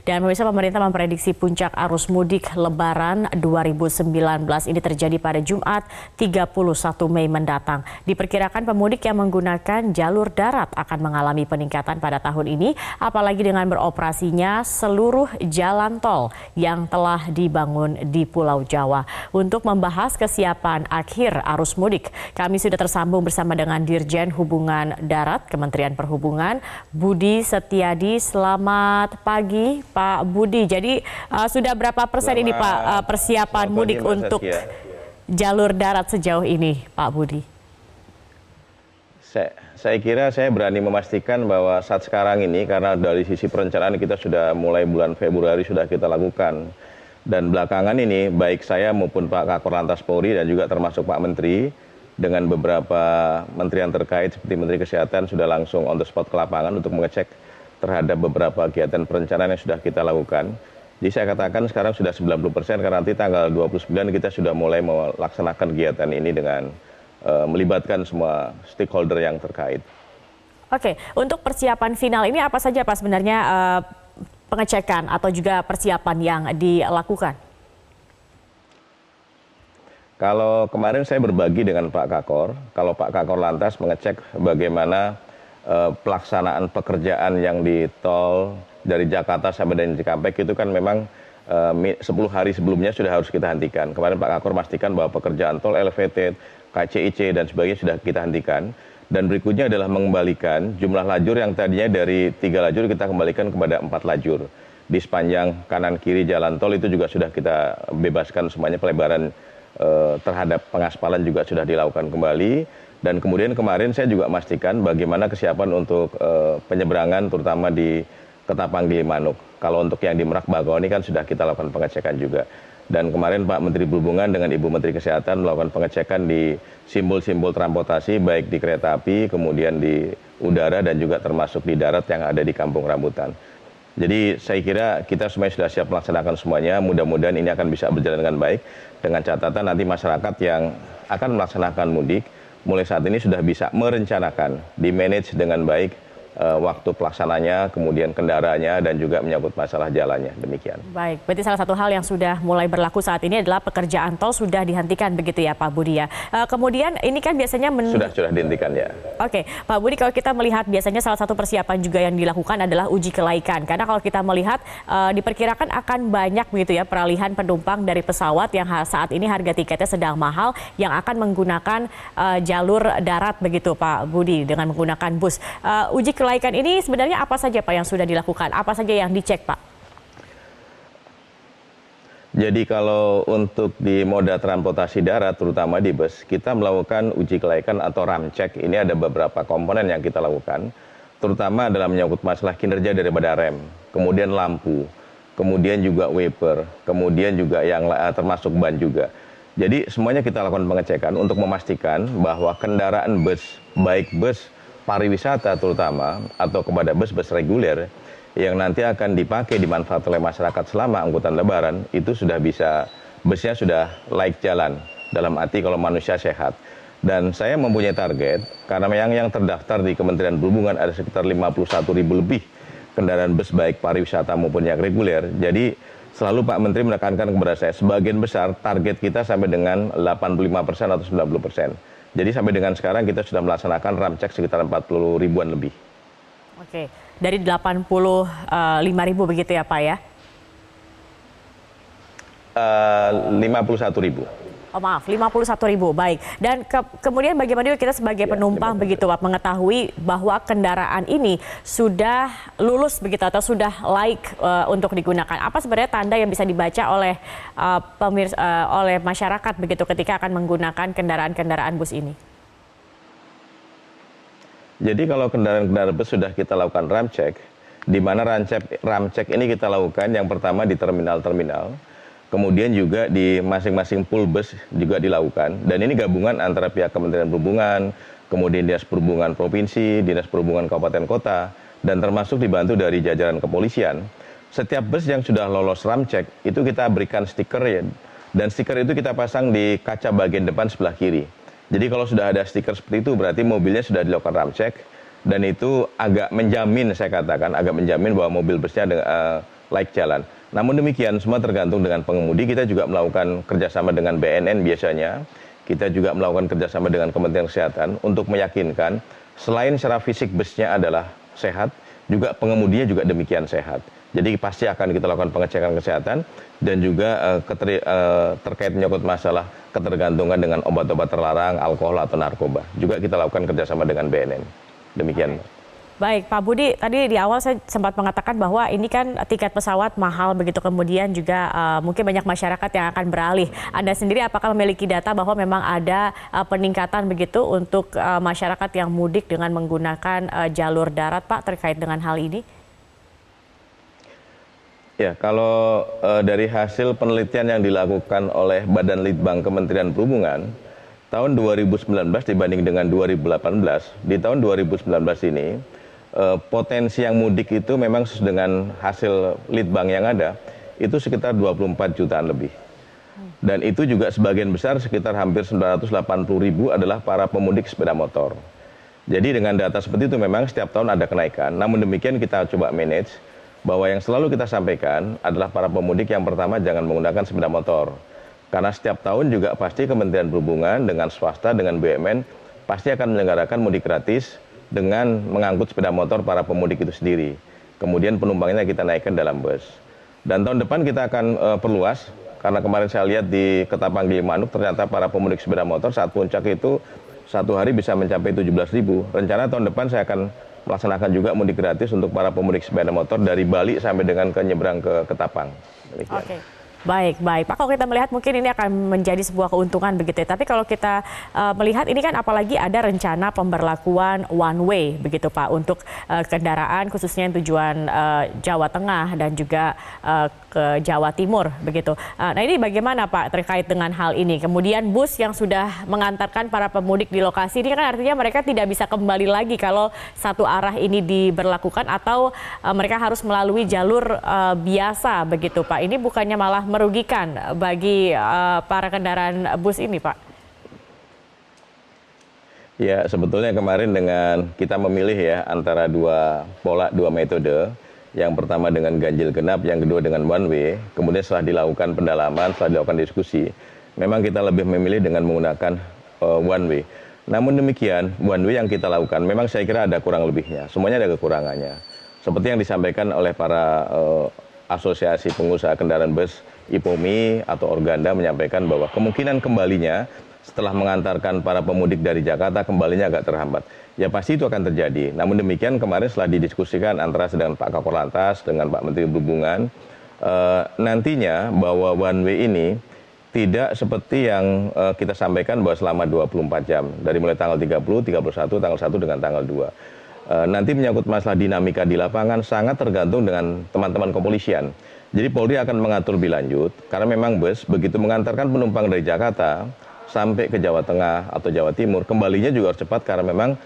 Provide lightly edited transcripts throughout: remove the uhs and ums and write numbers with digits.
Dan pemirsa, pemerintah memprediksi puncak arus mudik Lebaran 2019 ini terjadi pada Jumat 31 Mei mendatang. Diperkirakan pemudik yang menggunakan jalur darat akan mengalami peningkatan pada tahun ini, apalagi dengan beroperasinya seluruh jalan tol yang telah dibangun di Pulau Jawa. Untuk membahas kesiapan akhir arus mudik, kami sudah tersambung bersama dengan Dirjen Hubungan Darat Kementerian Perhubungan, Budi Setiadi. Selamat pagi, Pak Budi. Jadi sudah berapa persen ini Pak persiapan mudik untuk jalur darat sejauh ini, Pak Budi? Saya kira saya berani memastikan bahwa saat sekarang ini, karena dari sisi perencanaan kita sudah mulai bulan Februari sudah kita lakukan. Dan belakangan ini baik saya maupun Pak Kakor Lantas Polri dan juga termasuk Pak Menteri dengan beberapa menteri yang terkait seperti Menteri Kesehatan sudah langsung on the spot ke lapangan untuk mengecek terhadap beberapa kegiatan perencanaan yang sudah kita lakukan. Jadi saya katakan sekarang sudah 90% karena nanti tanggal 29 kita sudah mulai melaksanakan kegiatan ini dengan melibatkan semua stakeholder yang terkait. Oke, untuk persiapan final ini apa saja Pak sebenarnya pengecekan atau juga persiapan yang dilakukan? Kalau kemarin saya berbagi dengan Pak Kakor, kalau Pak Kakor Lantas mengecek bagaimana pelaksanaan pekerjaan yang di tol dari Jakarta sampai dengan Cikampek itu kan memang 10 hari sebelumnya sudah harus kita hentikan. Kemarin Pak Kakor memastikan bahwa pekerjaan tol elevated, KCIC dan sebagainya sudah kita hentikan. Dan berikutnya adalah mengembalikan jumlah lajur yang tadinya dari 3 lajur kita kembalikan kepada 4 lajur. Di sepanjang kanan kiri jalan tol itu juga sudah kita bebaskan semuanya, pelebaran terhadap pengaspalan juga sudah dilakukan kembali. Dan kemudian kemarin saya juga memastikan bagaimana kesiapan untuk penyeberangan terutama di Ketapang Gilimanuk. Kalau untuk yang di Merak Bakauheni kan sudah kita lakukan pengecekan juga. Dan kemarin Pak Menteri Perhubungan dengan Ibu Menteri Kesehatan melakukan pengecekan di simbol-simbol transportasi baik di kereta api, kemudian di udara dan juga termasuk di darat yang ada di Kampung Rambutan. Jadi saya kira kita semuanya sudah siap melaksanakan semuanya, mudah-mudahan ini akan bisa berjalan dengan baik. Dengan catatan nanti masyarakat yang akan melaksanakan mudik, mulai saat ini sudah bisa merencanakan, di-manage dengan baik waktu pelaksananya, kemudian kendaraannya, dan juga menyangkut masalah jalannya. Demikian. Baik, berarti salah satu hal yang sudah mulai berlaku saat ini adalah pekerjaan tol sudah dihentikan begitu ya Pak Budi ya. Kemudian ini kan biasanya sudah dihentikan ya. Oke, Pak Budi, kalau kita melihat biasanya salah satu persiapan juga yang dilakukan adalah uji kelaikan. Karena kalau kita melihat diperkirakan akan banyak begitu ya peralihan penumpang dari pesawat yang saat ini harga tiketnya sedang mahal yang akan menggunakan jalur darat begitu Pak Budi dengan menggunakan bus. Uji kelaikan ini sebenarnya apa saja Pak yang sudah dilakukan? Apa saja yang dicek Pak? Jadi kalau untuk di moda transportasi darat terutama di bus, kita melakukan uji kelaikan atau RAM check. Ini ada beberapa komponen yang kita lakukan, terutama dalam menyangkut masalah kinerja daripada rem, kemudian lampu, kemudian juga wiper, kemudian juga yang termasuk ban juga. Jadi semuanya kita lakukan pengecekan untuk memastikan bahwa kendaraan bus, baik bus pariwisata terutama atau kepada bus-bus reguler yang nanti akan dipakai dimanfaatkan oleh masyarakat selama angkutan lebaran itu sudah bisa, busnya sudah layak jalan dalam arti kalau manusia sehat. Dan saya mempunyai target karena yang terdaftar di Kementerian Perhubungan ada sekitar 51.000 lebih kendaraan bus baik pariwisata maupun yang reguler. Jadi selalu Pak Menteri menekankan kepada saya sebagian besar target kita sampai dengan 85% atau 90%. Jadi sampai dengan sekarang kita sudah melaksanakan RAM check sekitar 40 ribuan lebih. Oke, dari 85.000 begitu ya Pak ya? 51.000. Oh maaf, 51.000, baik. Dan kemudian bagaimana juga kita sebagai penumpang begitu Pak mengetahui bahwa kendaraan ini sudah lulus begitu atau sudah layak untuk digunakan. Apa sebenarnya tanda yang bisa dibaca oleh oleh masyarakat begitu ketika akan menggunakan kendaraan-kendaraan bus ini? Jadi kalau kendaraan-kendaraan bus sudah kita lakukan RAM check, di mana RAM check ini kita lakukan yang pertama di terminal-terminal. Kemudian juga di masing-masing pool bus juga dilakukan. Dan ini gabungan antara pihak Kementerian Perhubungan, kemudian Dinas Perhubungan Provinsi, Dinas Perhubungan Kabupaten Kota, dan termasuk dibantu dari jajaran kepolisian. Setiap bus yang sudah lolos RAM check, itu kita berikan stiker ya. Dan stiker itu kita pasang di kaca bagian depan sebelah kiri. Jadi kalau sudah ada stiker seperti itu, berarti mobilnya sudah dilakukan RAM check. Dan itu agak menjamin, saya katakan, agak menjamin bahwa mobil busnya laik jalan. Namun demikian semua tergantung dengan pengemudi. Kita juga melakukan kerjasama dengan BNN biasanya. Kita juga melakukan kerjasama dengan Kementerian Kesehatan untuk meyakinkan selain secara fisik busnya adalah sehat, juga pengemudinya juga demikian sehat. Jadi pasti akan kita lakukan pengecekan kesehatan dan juga terkait menyangkut masalah ketergantungan dengan obat-obat terlarang, alkohol atau narkoba. Juga kita lakukan kerjasama dengan BNN. Demikian. Baik, Pak Budi, tadi di awal saya sempat mengatakan bahwa ini kan tiket pesawat mahal, begitu kemudian juga mungkin banyak masyarakat yang akan beralih. Anda sendiri apakah memiliki data bahwa memang ada peningkatan begitu untuk masyarakat yang mudik dengan menggunakan jalur darat, Pak, terkait dengan hal ini? Ya, kalau dari hasil penelitian yang dilakukan oleh Badan Litbang Kementerian Perhubungan, tahun 2019 dibanding dengan 2018, di tahun 2019 ini, potensi yang mudik itu memang dengan hasil Litbang yang ada, itu sekitar 24 jutaan lebih. Dan itu juga sebagian besar sekitar hampir 980 ribu adalah para pemudik sepeda motor. Jadi dengan data seperti itu memang setiap tahun ada kenaikan, namun demikian kita coba manage, bahwa yang selalu kita sampaikan adalah para pemudik yang pertama jangan menggunakan sepeda motor. Karena setiap tahun juga pasti Kementerian Perhubungan dengan swasta, dengan BUMN, pasti akan menyelenggarakan mudik gratis dengan mengangkut sepeda motor para pemudik itu sendiri. Kemudian penumpangnya kita naikkan dalam bus. Dan tahun depan kita akan perluas, karena kemarin saya lihat di Ketapang Gilimanuk ternyata para pemudik sepeda motor saat puncak itu satu hari bisa mencapai 17.000. Rencana tahun depan saya akan melaksanakan juga mudik gratis untuk para pemudik sepeda motor dari Bali sampai dengan ke nyebrang ke Ketapang. Oke. Baik, baik. Pak, kalau kita melihat mungkin ini akan menjadi sebuah keuntungan begitu ya. Tapi kalau kita melihat ini kan apalagi ada rencana pemberlakuan one way begitu Pak untuk kendaraan khususnya yang tujuan Jawa Tengah dan juga ke Jawa Timur begitu. Nah ini bagaimana Pak terkait dengan hal ini? Kemudian bus yang sudah mengantarkan para pemudik di lokasi ini kan artinya mereka tidak bisa kembali lagi kalau satu arah ini diberlakukan atau mereka harus melalui jalur biasa begitu Pak. Ini bukannya malah merugikan bagi para kendaraan bus ini, Pak? Ya, sebetulnya kemarin dengan kita memilih ya antara dua metode. Yang pertama dengan ganjil genap, yang kedua dengan one way. Kemudian setelah dilakukan pendalaman, setelah dilakukan diskusi, memang kita lebih memilih dengan menggunakan one way. Namun demikian, one way yang kita lakukan, memang saya kira ada kurang lebihnya. Semuanya ada kekurangannya. Seperti yang disampaikan oleh para asosiasi pengusaha kendaraan bus, IPOMI atau Organda menyampaikan bahwa kemungkinan kembalinya setelah mengantarkan para pemudik dari Jakarta kembalinya agak terhambat. Ya pasti itu akan terjadi. Namun demikian kemarin setelah didiskusikan antara dengan Pak Kakor Lantas dengan Pak Menteri Perhubungan, nantinya bahwa one way ini tidak seperti yang kita sampaikan bahwa selama 24 jam. Dari mulai tanggal 30, 31, tanggal 1 dengan tanggal 2. Nanti menyangkut masalah dinamika di lapangan sangat tergantung dengan teman-teman kepolisian. Jadi Polri akan mengatur lebih lanjut, karena memang bus begitu mengantarkan penumpang dari Jakarta sampai ke Jawa Tengah atau Jawa Timur, kembalinya juga harus cepat karena memang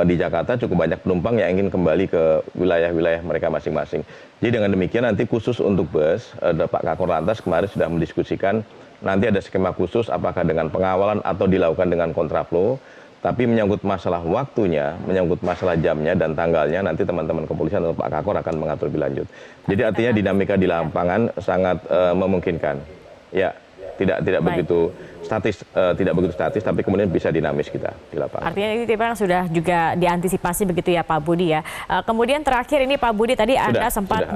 di Jakarta cukup banyak penumpang yang ingin kembali ke wilayah-wilayah mereka masing-masing. Jadi dengan demikian nanti khusus untuk bus, Pak Kakor Lantas kemarin sudah mendiskusikan nanti ada skema khusus apakah dengan pengawalan atau dilakukan dengan kontraflow. Tapi menyangkut masalah waktunya, menyangkut masalah jamnya dan tanggalnya, nanti teman-teman kepolisian atau Pak Kakor akan mengatur lebih lanjut. Jadi artinya dinamika di lapangan sangat memungkinkan. Ya, tidak begitu statis, tapi kemudian bisa dinamis kita di lapangan. Artinya ini memang sudah juga diantisipasi begitu ya Pak Budi ya. Kemudian terakhir ini Pak Budi tadi Anda sempat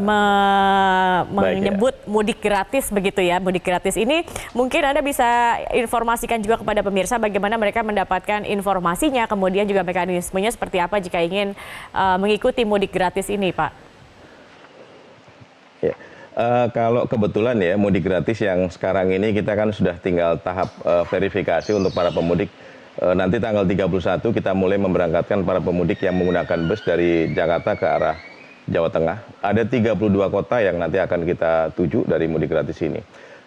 menyebut mudik gratis begitu ya. Mudik gratis ini mungkin Anda bisa informasikan juga kepada pemirsa bagaimana mereka mendapatkan informasinya, kemudian juga mekanismenya seperti apa jika ingin mengikuti mudik gratis ini Pak. Ya. Kalau kebetulan ya mudik gratis yang sekarang ini kita kan sudah tinggal tahap verifikasi untuk para pemudik. Nanti tanggal 31 kita mulai memberangkatkan para pemudik yang menggunakan bus dari Jakarta ke arah Jawa Tengah. Ada 32 kota yang nanti akan kita tuju dari mudik gratis ini.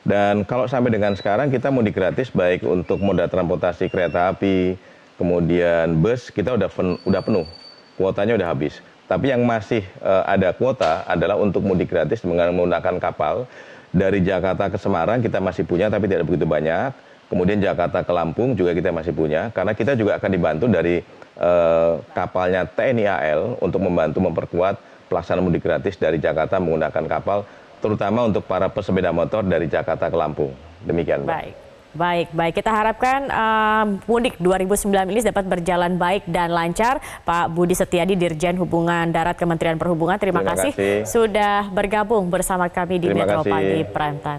Dan kalau sampai dengan sekarang kita mudik gratis baik untuk moda transportasi kereta api, kemudian bus kita udah penuh, kuotanya udah habis. Tapi yang masih ada kuota adalah untuk mudik gratis menggunakan kapal. Dari Jakarta ke Semarang kita masih punya tapi tidak begitu banyak. Kemudian Jakarta ke Lampung juga kita masih punya. Karena kita juga akan dibantu dari kapalnya TNI AL untuk membantu memperkuat pelaksanaan mudik gratis dari Jakarta menggunakan kapal terutama untuk para pesepeda motor dari Jakarta ke Lampung. Demikian, Mbak. Baik. Kita harapkan mudik 2009 ini dapat berjalan baik dan lancar. Pak Budi Setiadi, Dirjen Hubungan Darat Kementerian Perhubungan, terima kasih sudah bergabung bersama kami di Metro Pagi Prime Time.